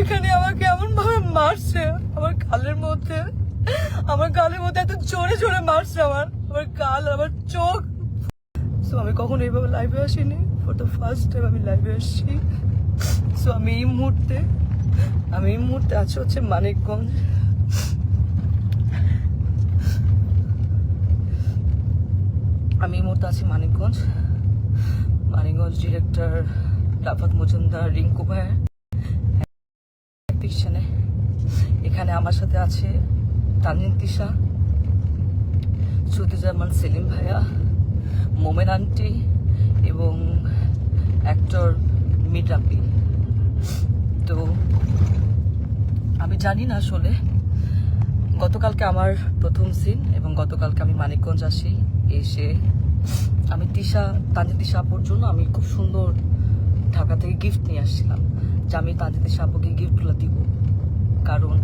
ওইখানে আমাকে এমন ভাবে মারছে আমার গালের মধ্যে এত জোরে জোরে মারছে আমার গাল আমার চোখ। সো আমি কখনো এইভাবে লাইভে আসিনি, ফর দ্য ফার্স্ট টাইম আমি লাইভে আসছি। সো আমি এই মুহূর্তে আছি হচ্ছে মানিকগঞ্জ। মানিকগঞ্জ ডিরেক্টর রাফাত মজুমদার রিঙ্কু ভাইয়ের পিছনে। এখানে আমার সাথে আছে তানজিন তিশা, সুদিজামান সেলিম ভাইয়া, মোমেন আন্টি এবং অ্যাক্টর মিরাপি। তো আমি জানি না আসলে গতকালকে আমার প্রথম সিন এবং গতকালকে আমি মানিকগঞ্জ আসি। এসে আমি তানজিন তিশা আপুর জন্য আমি খুব সুন্দর ঢাকা থেকে গিফট নিয়ে আসছিলাম, যে আমি তানজিন তিশা আপুকে গিফটগুলো দিব। কারণ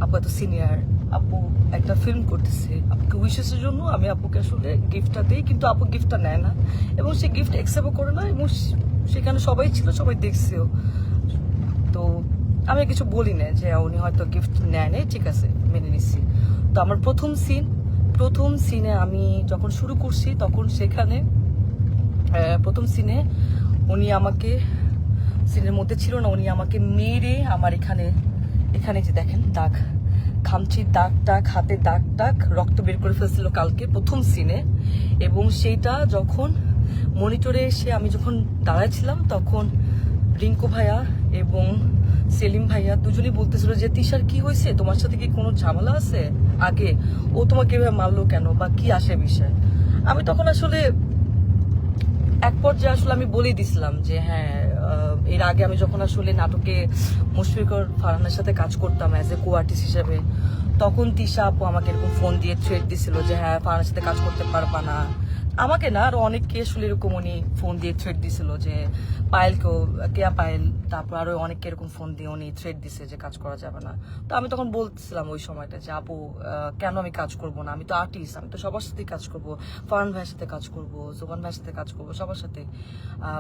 আপু এত সিনিয়র, আপু একটা ফিল্ম করতেছে, আপুকে উইশেসের জন্য আমি আপুকে আসলে গিফটটা দিই, কিন্তু আপু গিফটটা নেয় না এবং সে গিফট অ্যাকসেপ্টও করে না এবং সেখানে সবাই ছিল, সবাই দেখছেও। তো আমি কিছু বলি না যে উনি হয়তো গিফট নেয় নাই, ঠিক আছে মেনে নিচ্ছি। তো আমার প্রথম সিনে আমি যখন শুরু করছি তখন সেখানে প্রথম সিনে উনি আমাকে, সিনের মধ্যে ছিল না, উনি আমাকে মেরে আমার এখানে যে দেখেন দাগ, খামচির দাগ হাতে দাগ রক্ত বের করে ফেলছিল কালকে প্রথম সিনে। এবং সেইটা যখন মনিটরে এসে আমি যখন দাঁড়াইছিলাম তখন রিঙ্কু ভাইয়া এবং সেলিম ভাইয়া দুজনেই বলতেছিল যে তিশার কি হয়েছে, তোমার সাথে কি কোনো ঝামেলা আছে, আগে ও তোমাকে এভাবে মারলো কেন বা কি আসে বিষয়। আমি তখন আসলে এক পর্যায়ে আসলে আমি বলেই দিছিলাম যে হ্যাঁ, এর আগে আমি যখন আসলে নাটকে মুশফিকুর ফারহানের সাথে কাজ করতাম অ্যাজ এ কো আর্টিস্ট হিসেবে, তখন তিশা আপু আমাকে এরকম ফোন দিয়ে থ্রেট দিছিল যে হ্যাঁ ফারহানের সাথে কাজ করতে পারবা না। আমাকে না, আরো অনেককে আসলে এরকম উনি ফোন দিয়ে থ্রেট দিছিল, যে কেয়া পায়েল, তারপর আরো অনেককে এরকম ফোন দিয়ে উনি থ্রেট দিছে যে কাজ করা যাবে না। তো আমি তখন বলছিলাম ওই সময়টা যে আপু কেন আমি কাজ করব না, আমি তো আর্টিস্ট, আমি তো সবার সাথে কাজ করব, ফারহান ভাইয়ের সাথে কাজ করব, জোবান ভাইয়ের সাথে কাজ করব, সবার সাথে।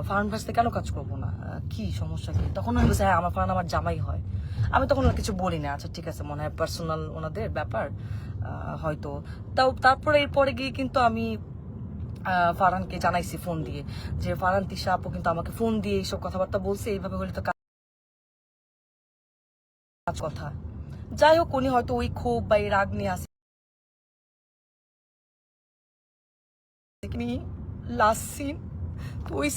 ফারহান ভাইয়ের সাথে কেন কাজ করব না, কি সমস্যা কি? তখন আমি বলছি হ্যাঁ আমার ফারহান আমার জামাই হয়। আমি তখন কিছু বলি না, আচ্ছা ঠিক আছে মনে হয় পার্সোনাল ওনাদের ব্যাপার হয়তো। তারপরে এরপরে গিয়ে কিন্তু আমি ফারহানকে জানাইছি ফোন দিয়ে যে ফারহান তিশা আপু কিন্তু আমাকে ফোন দিয়ে এইসব কথাবার্তা বলছে, এইভাবে হলে তো কাজ কথা। যাই হোক, উনি হয়তো ওই ক্ষোভ বা এই রাগ নিয়ে আসে। লাস্ট সিন, তো ওই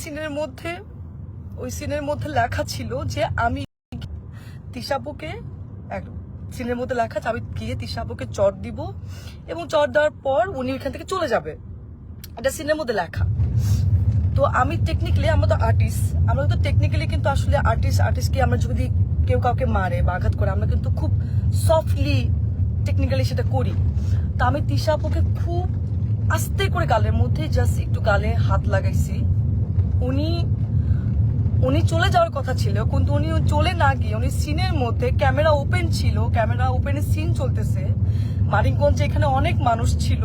সিনের মধ্যে লেখা ছিল যে আমি তিশাপুকে, সিনের মধ্যে লেখা আমি গিয়ে তিশাপুকে চট দিব এবং চট দেওয়ার পর উনি ওইখান থেকে চলে যাবে, এটা সিনের মধ্যে লেখা। তো আমি টেকনিক্যালি, আমরা তো টেকনিক্যালি কিন্তু আসলে আর্টিস্টকে আমরা যদি কেউ কাউকে মারে বা আঘাত করে আমরা কিন্তু খুব সফটলি টেকনিক্যালি সেটা করি। তো আমি তিশা আপুকে খুব আস্তে করে গালের মধ্যে জাস্ট একটু গালে হাত লাগাইছি। উনি চলে যাওয়ার কথা ছিল, কিন্তু উনি চলে না গিয়ে উনি সিনের মধ্যে, ক্যামেরা ওপেন ছিল, ক্যামেরা ওপেনে সিন চলতেছে, মানিকগঞ্জে এখানে অনেক মানুষ ছিল,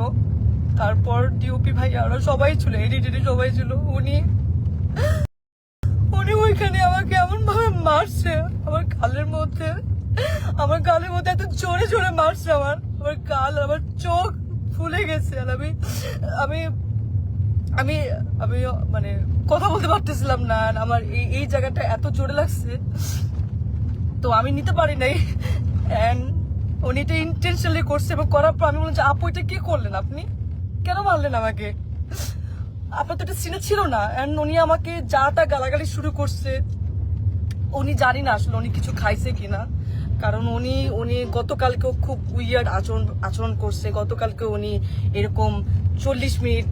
তারপর ডিওপি ভাই আরো সবাই ছিল, এডিটর সবাই ছিল, উনি ওইখানে আমাকে এমন ভাবে মারছে আমার গালের মধ্যে এত জোরে জোরে মারছে আমার গাল, আমার চোখ ফুলে গেছে। আর আমি আমি আমি মানে কথা বলতে পারতেছিলাম না, আমার এই জায়গাটা এত জোরে লাগছে, তো আমি নিতে পারি নাই। এন্ড উনি এটা ইন্টেনশনালি করছে এবং করার পর আমি বললাম যে আপু এটা কি করলেন, আপনি কেন মারলেন আমাকে, আপনার তো এটা সিনে ছিল না। এন্ড উনি আমাকে যা তা গালাগালি শুরু করছে। উনি জানি না আসলে উনি কিছু খাইছে কিনা, কারণ উনি গতকালকেও খুব উইয়ার্ড আচরণ করছে। গতকালকে উনি এরকম 40 মিনিট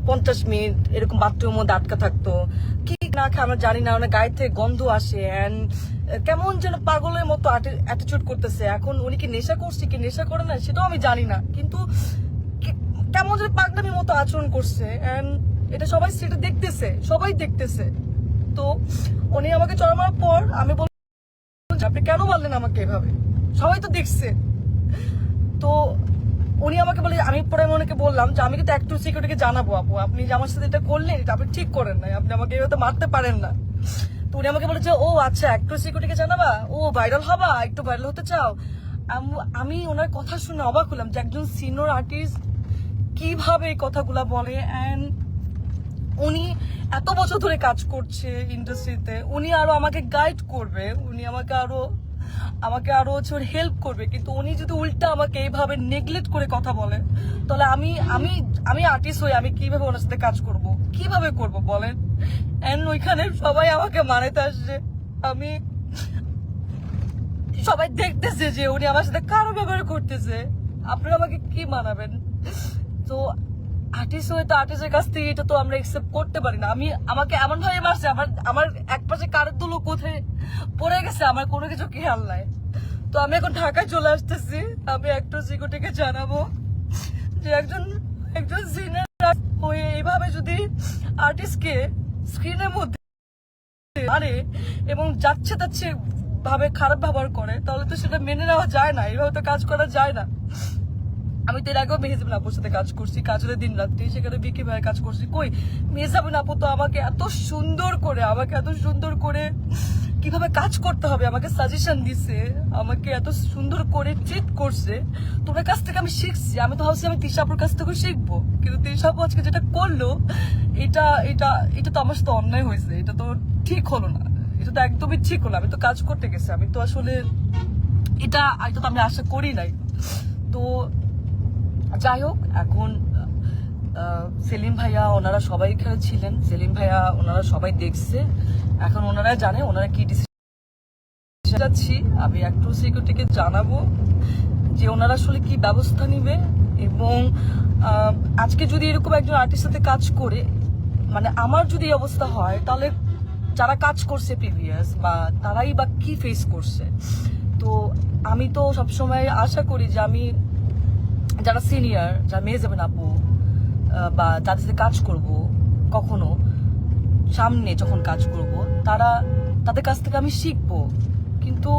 50 মিনিট এরকম বাথরুমের মধ্যে আটকা থাকতো, কি না খায় আমরা জানি না, ওনার গায়ে থেকে গন্ধ আসে এন্ড কেমন যেন পাগলের মতো অ্যাটিটিউড করতেছে। এখন উনি কি নেশা করছে কি নেশা করে না সেটাও আমি জানি না, কিন্তু কেমন যেন পাগলামির মতো আচরণ করছে এন্ড এটা সবাই দেখতেছে। তো উনি আমাকে চড়া মারার পর আমি বললাম আপনি কেন বললেন আমাকে এভাবে, সবাই তো দেখছে। তো উনি আমাকে বলে, আমি পরে ওনাকে বললাম যে আমি কিন্তু একটু সিকিউরিটিকে জানাবো আপু, আপনি যে আমার সাথে এটা করলেন এটা আপনি ঠিক করেন নাই, আপনি আমাকে এভাবে মারতে পারেন না। তো উনি আমাকে বলে যে ও আচ্ছা অ্যাক্টর সিকিউরিটিকে জানাবা, ও ভাইরাল হবা, একটু ভাইরাল হতে চাও। আমি ওনার কথা শুনে অবাক হলাম যে একজন সিনিয়র আর্টিস্ট কিভাবে এই কথাগুলা বলে। অ্যান্ড উনি এত বছর ধরে কাজ করছে ইন্ডাস্ট্রিতে, উনি আরো আমাকে গাইড করবে, উনি আমাকে আরো হচ্ছে হেল্প করবে, কিন্তু উনি যদি উল্টা আমাকে এইভাবে নেগলেক্ট করে কথা বলে, তাহলে আমি আমি আমি আর্টিস্ট হয়ে আমি কিভাবে ওনার সাথে কাজ করব, কিভাবে করব বলেন। এন্ড ওইখানে সবাই আমাকে মানাতে আসছে, আমি সবাই দেখতেছে যে উনি আমার সাথে কারো ব্যবহার করতেছে, আপনারা আমাকে কি মানাবেন? তো আর্টিস্ট হয়ে তো আর্টিস্টের কাছ থেকে এটা তো আমরা একসেপ্ট করতে পারি না। আমাকে এমন ভাবে মারছে, আমার এক পাশে কারের দুলো কোথায় পড়ে গেছে, আমার কোনো কিছু খেয়াল নাই। তো আমি এখন ঢাকায় চলে আসতেছি, আমি একটু সিকিউরিটিকে জানাবো যে একজন সিনিয়র হয়ে এইভাবে যদি আর্টিস্টকে স্ক্রিনের মধ্যে আরে এবং যাচ্ছে তাচ্ছে ভাবে খারাপ ব্যবহার করে, তাহলে তো সেটা মেনে নেওয়া যায় না, এইভাবে তো কাজ করা যায় না। আমি তো এর আগেও মেহজাবিন আপুর সাথে কাজ করছি, কাজের দিন রাত্রি, সেখানে বিকি ভাইয়ের কাজ করছি। কই মেহজাবিন আপু তো আমাকে এত সুন্দর করে কিভাবে কাজ করতে হবে আমাকে সাজেশন দিছে, আমাকে এত সুন্দর করে ট্রিট করছে। তোমার কাছ থেকে আমি শিখছি, আমি তো ভাবছি আমি তিশাপুর কাছ থেকে শিখবো, কিন্তু তিশাপু আজকে যেটা করলো এটা এটা এটা তো আমার সাথে অন্যায় হয়েছে, এটা তো ঠিক হলো না, এটা তো একদমই ঠিক হলো। আমি তো কাজ করতে গেছি, আমি তো আসলে এটা তো আমি আশা করি নাই। তো যাই হোক, এখন সেলিম ভাইয়া ওনারা সবাই এখানে ছিলেন, সেলিম ভাইয়া ওনারা সবাই দেখছে, এখন ওনারা জানে ওনারা কি ডিসিশন যাচ্ছি। আমি একটু সিকিউরিটিকে জানাবো যে ওনারা আসলে কি ব্যবস্থা নিবে, এবং আজকে যদি এরকম একজন আর্টিস্টের সাথে কাজ করে, মানে আমার যদি এই অবস্থা হয়, তাহলে যারা কাজ করছে প্রিভিয়াস বা তারাই বা কি ফেস করছে। তো আমি তো সবসময় আশা করি যে আমি যারা সিনিয়র, যারা মেহজাবিন আপু বা যাদের সাথে কাজ করব, কখনো সামনে যখন কাজ করব, তাদের কাছ থেকে আমি শিখবো। কিন্তু